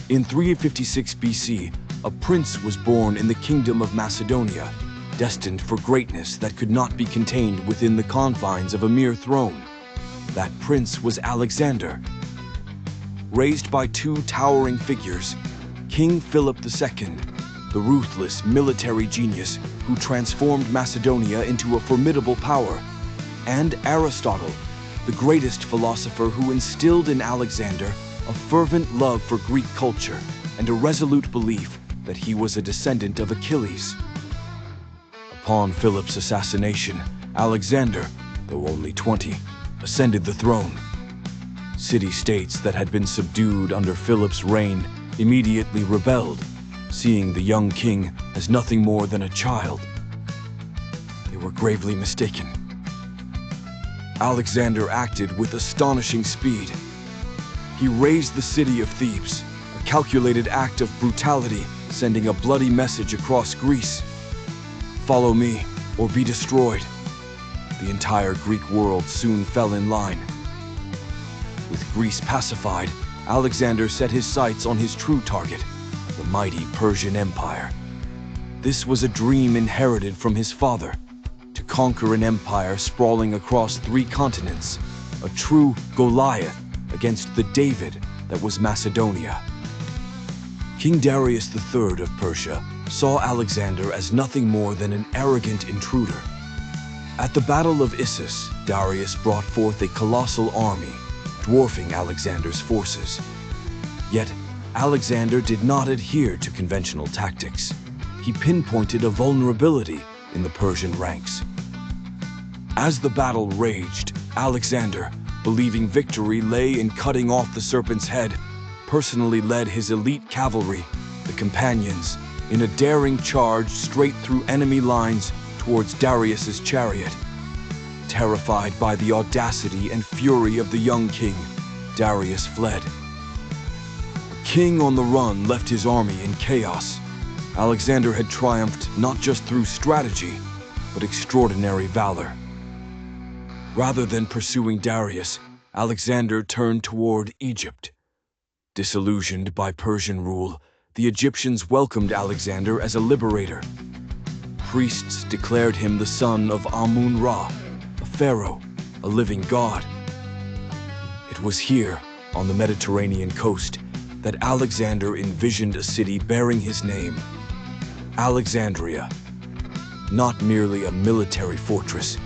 In 356 BC, a prince was born in the kingdom of Macedonia, destined for greatness that could not be contained within the confines of a mere throne. That prince was Alexander. Raised by two towering figures, King Philip II, the ruthless military genius who transformed Macedonia into a formidable power, and Aristotle, the greatest philosopher who instilled in Alexander a fervent love for Greek culture and a resolute belief that he was a descendant of Achilles. Upon Philip's assassination, Alexander, though only 20, ascended the throne. City-states that had been subdued under Philip's reign immediately rebelled, seeing the young king as nothing more than a child. They were gravely mistaken. Alexander acted with astonishing speed. He razed the city of Thebes, a calculated act of brutality, sending a bloody message across Greece. "Follow me, or be destroyed." The entire Greek world soon fell in line. With Greece pacified, Alexander set his sights on his true target, the mighty Persian Empire. This was a dream inherited from his father, to conquer an empire sprawling across 3 continents, a true Goliath against the David that was Macedonia. King Darius III of Persia saw Alexander as nothing more than an arrogant intruder. At the Battle of Issus, Darius brought forth a colossal army, dwarfing Alexander's forces. Yet, Alexander did not adhere to conventional tactics. He pinpointed a vulnerability in the Persian ranks. As the battle raged, Alexander, believing victory lay in cutting off the serpent's head, personally led his elite cavalry, the Companions, in a daring charge straight through enemy lines towards Darius's chariot. Terrified by the audacity and fury of the young king, Darius fled. The king on the run left his army in chaos. Alexander had triumphed not just through strategy, but extraordinary valor. Rather than pursuing Darius, Alexander turned toward Egypt. Disillusioned by Persian rule, the Egyptians welcomed Alexander as a liberator. Priests declared him the son of Amun-Ra, a pharaoh, a living god. It was here, on the Mediterranean coast, that Alexander envisioned a city bearing his name, Alexandria. Not merely a military fortress,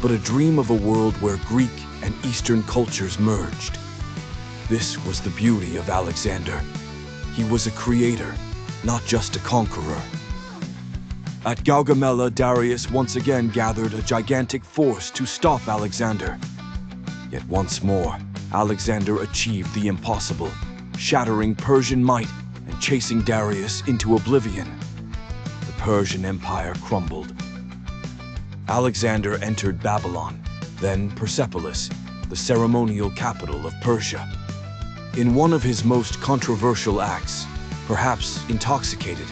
but a dream of a world where Greek and Eastern cultures merged. This was the beauty of Alexander. He was a creator, not just a conqueror. At Gaugamela, Darius once again gathered a gigantic force to stop Alexander. Yet once more, Alexander achieved the impossible, shattering Persian might and chasing Darius into oblivion. The Persian Empire crumbled. Alexander entered Babylon, then Persepolis, the ceremonial capital of Persia. In one of his most controversial acts, perhaps intoxicated,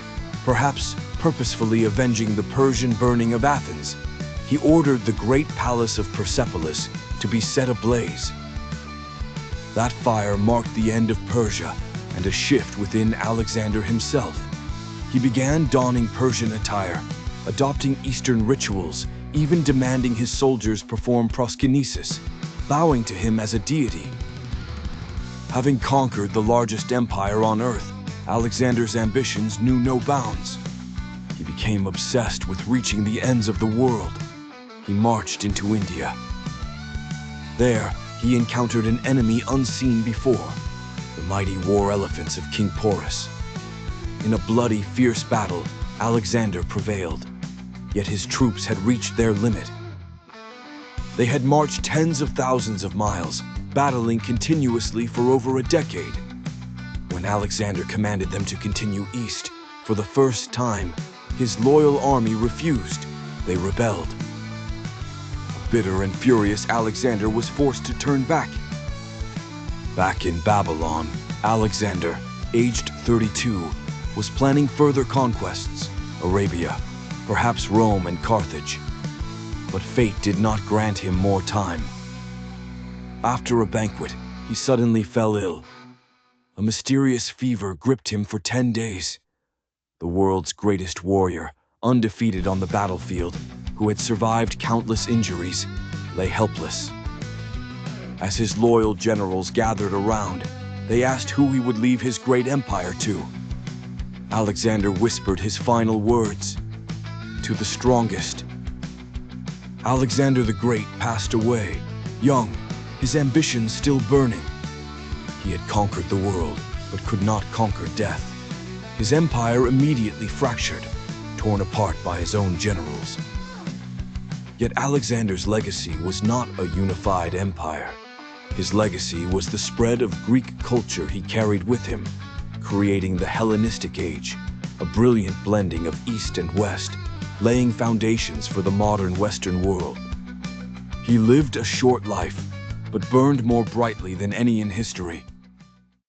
perhaps purposefully avenging the Persian burning of Athens, he ordered the great palace of Persepolis to be set ablaze. That fire marked the end of Persia and a shift within Alexander himself. He began donning Persian attire, adopting Eastern rituals, even demanding his soldiers perform proskynesis, bowing to him as a deity. Having conquered the largest empire on earth, Alexander's ambitions knew no bounds. He became obsessed with reaching the ends of the world. He marched into India. There, he encountered an enemy unseen before, the mighty war elephants of King Porus. In a bloody, fierce battle, Alexander prevailed, yet his troops had reached their limit. They had marched tens of thousands of miles, battling continuously for over a decade. When Alexander commanded them to continue east, for the first time, his loyal army refused. They rebelled. Bitter and furious, Alexander was forced to turn back. Back in Babylon, Alexander, aged 32, was planning further conquests, Arabia, perhaps Rome and Carthage. But fate did not grant him more time. After a banquet, he suddenly fell ill. A mysterious fever gripped him for 10 days. The world's greatest warrior, undefeated on the battlefield, who had survived countless injuries, lay helpless. As his loyal generals gathered around, they asked who he would leave his great empire to. Alexander whispered his final words, "To the strongest." Alexander the Great passed away, young, his ambitions still burning. He had conquered the world, but could not conquer death. His empire immediately fractured, torn apart by his own generals. Yet Alexander's legacy was not a unified empire. His legacy was the spread of Greek culture he carried with him, creating the Hellenistic age, a brilliant blending of East and West, laying foundations for the modern Western world. He lived a short life, but burned more brightly than any in history.